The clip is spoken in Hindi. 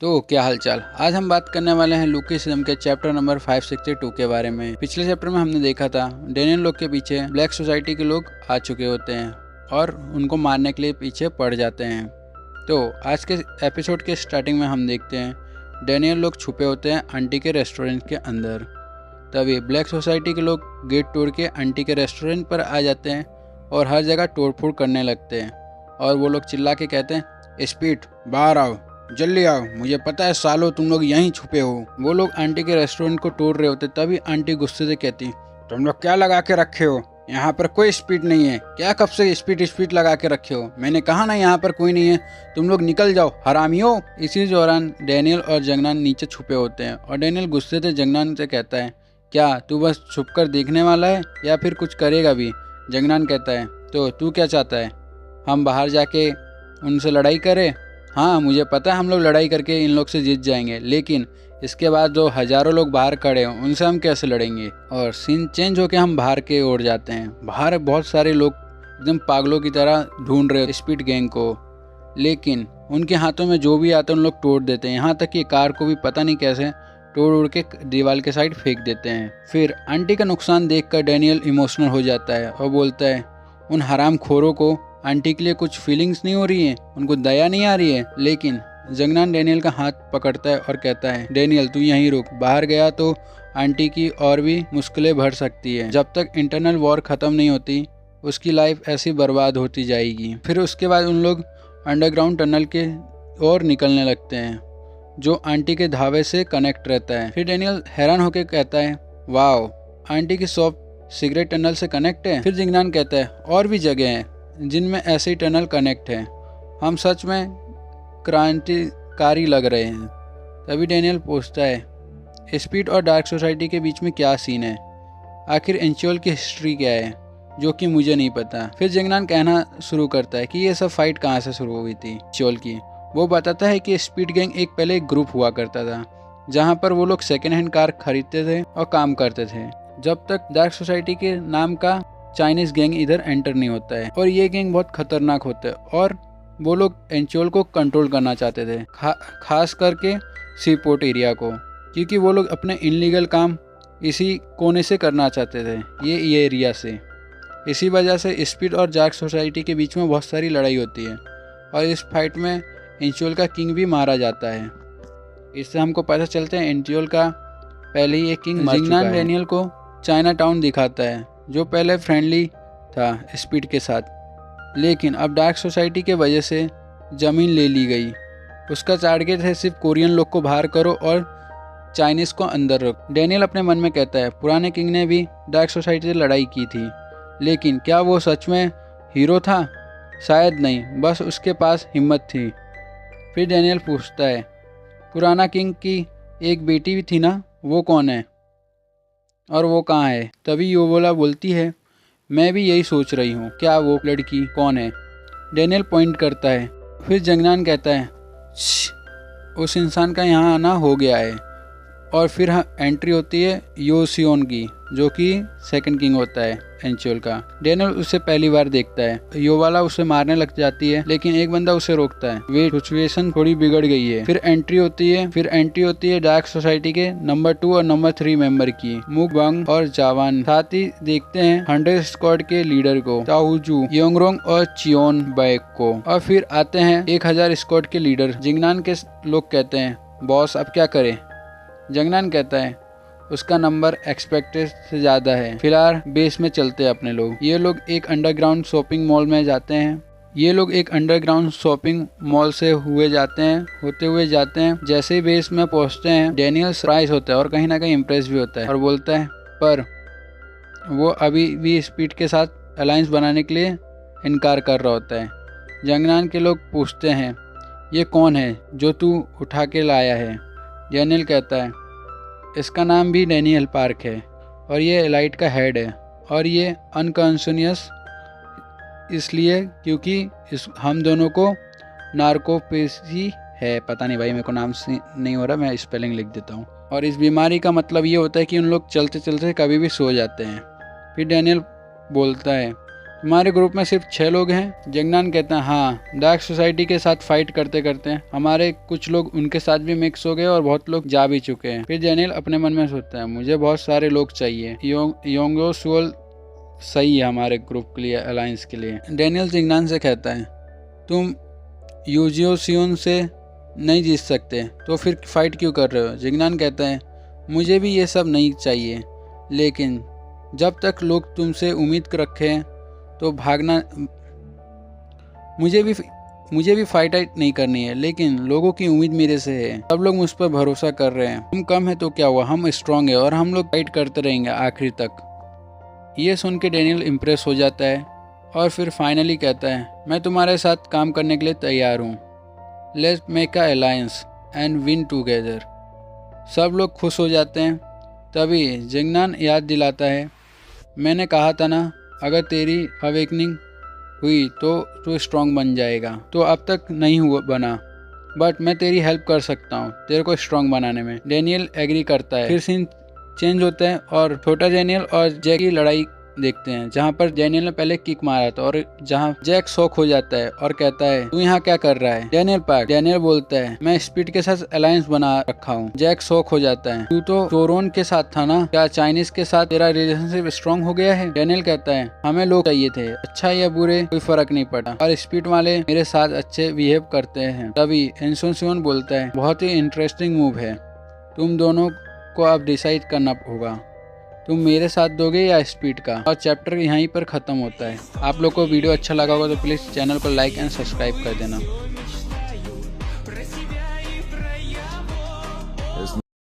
तो क्या हालचाल। आज हम बात करने वाले हैं लुकीसिज्म के चैप्टर नंबर 562 के बारे में। पिछले चैप्टर में हमने देखा था डेनियल लोग के पीछे ब्लैक सोसाइटी के लोग आ चुके होते हैं और उनको मारने के लिए पीछे पड़ जाते हैं। तो आज के एपिसोड के स्टार्टिंग में हम देखते हैं डेनियल लोग छुपे होते हैं आंटी के रेस्टोरेंट के अंदर। तभी ब्लैक सोसाइटी के लोग गेट तोड़ के आंटी के रेस्टोरेंट पर आ जाते हैं और हर जगह तोड़ फोड़ करने लगते हैं। और वो लोग चिल्ला के कहते हैं, स्पीड बाहर आओ, जल्दी आओ, मुझे पता है सालों तुम लोग यहीं छुपे हो। वो लोग आंटी के रेस्टोरेंट को तोड़ रहे होते, तभी आंटी गुस्से से कहती, तुम लोग क्या लगा के रखे हो, यहाँ पर कोई स्पीड नहीं है, क्या कब से स्पीड लगा के रखे हो, मैंने कहा ना यहाँ पर कोई नहीं है, तुम लोग निकल जाओ हरामियों। इसी दौरान डेनियल और जंगनान नीचे छुपे होते हैं और डेनियल गुस्से से जंगनान से कहता है, क्या तू बस छुप कर देखने वाला है या फिर कुछ करेगा भी। जंगनान कहता है, तो तू क्या चाहता है, हम बाहर जाके उनसे लड़ाई करें। हाँ मुझे पता है हम लोग लड़ाई करके इन लोग से जीत जाएंगे, लेकिन इसके बाद जो हजारों लोग बाहर खड़े हैं उनसे हम कैसे लड़ेंगे। और सीन चेंज होके हम बाहर के ओर जाते हैं। बाहर बहुत सारे लोग एकदम पागलों की तरह ढूंढ रहे स्पीड गैंग को, लेकिन उनके हाथों में जो भी आता है उन लोग तोड़ देते हैं। यहाँ तक कि कार को भी पता नहीं कैसे तोड़ उड़ के दीवार के साइड फेंक देते हैं। फिर आंटी का नुकसान देखकर डेनियल इमोशनल हो जाता है और बोलता है, उन हराम खोरों को आंटी के लिए कुछ फीलिंग्स नहीं हो रही है, उनको दया नहीं आ रही है। लेकिन जंगनान डेनियल का हाथ पकड़ता है और कहता है, डेनियल तू यहीं रुक, बाहर गया तो आंटी की और भी मुश्किलें बढ़ सकती है। जब तक इंटरनल वॉर ख़त्म नहीं होती उसकी लाइफ ऐसी बर्बाद होती जाएगी। फिर उसके बाद उन लोग अंडरग्राउंड टनल के ओर निकलने लगते हैं जो आंटी के धावे से कनेक्ट रहता है। फिर डेनियल हैरान होकर कहता है, वाओ, आंटी की शॉप सिगरेट टनल से कनेक्ट है। फिर जंगनान कहता है, और भी जगह हैं जिनमें ऐसे ही टनल कनेक्ट है, हम सच में क्रांतिकारी लग रहे हैं। तभी डेनियल पूछता है, स्पीड और डार्क सोसाइटी के बीच में क्या सीन है, आखिर एंचुअल की हिस्ट्री क्या है जो कि मुझे नहीं पता। फिर जंगनान कहना शुरू करता है कि ये सब फाइट कहाँ से शुरू हुई थी एंचुअल की। वो बताता है कि स्पीड गैंग एक पहले एक ग्रुप हुआ करता था जहाँ पर वो लोग सेकेंड हैंड कार खरीदते थे और काम करते थे, जब तक डार्क सोसाइटी के नाम का चाइनीज गैंग इधर एंटर नहीं होता है। और ये गैंग बहुत खतरनाक होता है और वो लोग एंचुअल को कंट्रोल करना चाहते थे, खास करके सीपोर्ट एरिया को, क्योंकि वो लोग अपने इनलीगल काम इसी कोने से करना चाहते थे, ये एरिया से। इसी वजह से स्पीड और डार्क सोसाइटी के बीच में बहुत सारी लड़ाई होती है और इस फाइट में एंचुअल का किंग भी मारा जाता है। इससे हमको पता चलता है एंचुअल का पहले ही एक किंग मर चुका है। डेनियल को चाइना टाउन दिखाता है जो पहले फ्रेंडली था स्पीड के साथ, लेकिन अब डार्क सोसाइटी के वजह से ज़मीन ले ली गई। उसका टारगेट है सिर्फ कोरियन लोग को बाहर करो और चाइनीज़ को अंदर रखो। डेनियल अपने मन में कहता है, पुराने किंग ने भी डार्क सोसाइटी से लड़ाई की थी, लेकिन क्या वो सच में हीरो था, शायद नहीं, बस उसके पास हिम्मत थी। फिर डेनियल पूछता है, पुराना किंग की एक बेटी भी थी ना, वो कौन है और वो कहाँ है। तभी योवोला बोलती है, मैं भी यही सोच रही हूँ, क्या वो लड़की कौन है। डेनियल पॉइंट करता है। फिर जंगनान कहता है, उस इंसान का यहाँ आना हो गया है। और फिर एंट्री होती है योसियोन की, जो कि सेकंड किंग होता है एंचुअल का। डेनियल उसे पहली बार देखता है। योवाला उसे मारने लग जाती है, लेकिन एक बंदा उसे रोकता है। वे सिचुएशन थोड़ी बिगड़ गई है। फिर एंट्री होती है डार्क सोसाइटी के नंबर 2 और नंबर 3 मेंबर की, मुकबंग और जावान। साथ ही देखते हैं 100 स्क्वाड के लीडर को, ताहुजू, योंगरोंग और चियोन बैक को। और फिर आते हैं 1000 स्क्वाड के लीडर। जिंगनान के लोग कहते हैं, बॉस अब क्या करें। जंगनान कहता है, उसका नंबर एक्सपेक्टेड से ज़्यादा है, फिलहाल बेस में चलते हैं अपने लोग। ये लोग एक अंडरग्राउंड शॉपिंग मॉल में जाते हैं। होते हुए जाते हैं। जैसे ही बेस में पहुंचते हैं डेनियल सरप्राइज होता है और कहीं ना कहीं इम्प्रेस भी होता है और बोलता है, पर वो अभी भी स्पीड के साथ अलायंस बनाने के लिए इनकार कर रहा होता है। जंगनान के लोग पूछते हैं, ये कौन है जो तू उठा के लाया है। डेनियल कहता है, इसका नाम भी डेनियल पार्क है और ये एलाइट का हेड है, और ये अनकॉन्शियस इसलिए क्योंकि हम दोनों को नार्कोपेसी है। पता नहीं भाई, मेरे को नाम से नहीं हो रहा, मैं स्पेलिंग लिख देता हूँ। और इस बीमारी का मतलब ये होता है कि उन लोग चलते चलते कभी भी सो जाते हैं। फिर डेनियल बोलता है, तुम्हारे ग्रुप में सिर्फ 6 लोग हैं। जिंगनान कहता है हाँ, डार्क सोसाइटी के साथ फाइट करते करते हमारे कुछ लोग उनके साथ भी मिक्स हो गए और बहुत लोग जा भी चुके हैं। फिर डेनियल अपने मन में सोचता है मुझे बहुत सारे लोग चाहिए। योंगो सुअल सही है हमारे ग्रुप के लिए, अलायंस के लिए। डेनियल जिंगनान से कहता है तुम यूजियो सियोन से नहीं जीत सकते तो फिर फाइट क्यों कर रहे हो। जिंगनान कहता है मुझे भी ये सब नहीं चाहिए, लेकिन जब तक लोग तुमसे उम्मीद रखें तो भागना। मुझे भी फाइट नहीं करनी है, लेकिन लोगों की उम्मीद मेरे से है। सब लोग मुझ पर भरोसा कर रहे हैं। हम कम है तो क्या हुआ, हम स्ट्रांग है और हम लोग फाइट करते रहेंगे आखिर तक। ये सुन के डेनियल इम्प्रेस हो जाता है और फिर फाइनली कहता है मैं तुम्हारे साथ काम करने के लिए तैयार हूँ। Let's make a alliance and win together. सब लोग खुश हो जाते हैं। तभी जिंगनान याद दिलाता है मैंने कहा था ना, अगर तेरी अवेकनिंग हुई तो तू स्ट्रांग बन जाएगा। तो अब तक नहीं हुआ बना, बट मैं तेरी हेल्प कर सकता हूँ तेरे को स्ट्रांग बनाने में। डेनियल एग्री करता है। फिर सीन चेंज होता है और छोटा डेनियल और जैक की लड़ाई देखते हैं, जहाँ पर डेनियल ने पहले किक मारा था और जहाँ जैक शॉक हो जाता है और कहता है तू यहाँ क्या कर रहा है। डेनियल बोलता है मैं स्पीड के साथ अलायंस बना रखा हूँ। जैक शॉक हो जाता है तू तो टोरोन के साथ था ना, क्या चाइनीज के साथ तेरा रिलेशनशिप स्ट्रॉन्ग हो गया है। डेनियल कहता है हमें लोग चाहिए थे, अच्छा या बुरे कोई फर्क नहीं पड़ा, और स्पीड वाले मेरे साथ अच्छे बिहेव करते हैं। तभी एनसोन बोलता है बहुत ही इंटरेस्टिंग मूव है, तुम दोनों को अब डिसाइड करना होगा, तुम मेरे साथ दोगे या स्पीड का। और चैप्टर यहीं पर ख़त्म होता है। आप लोग को वीडियो अच्छा लगा होगा तो प्लीज़ चैनल को लाइक एंड सब्सक्राइब कर देना।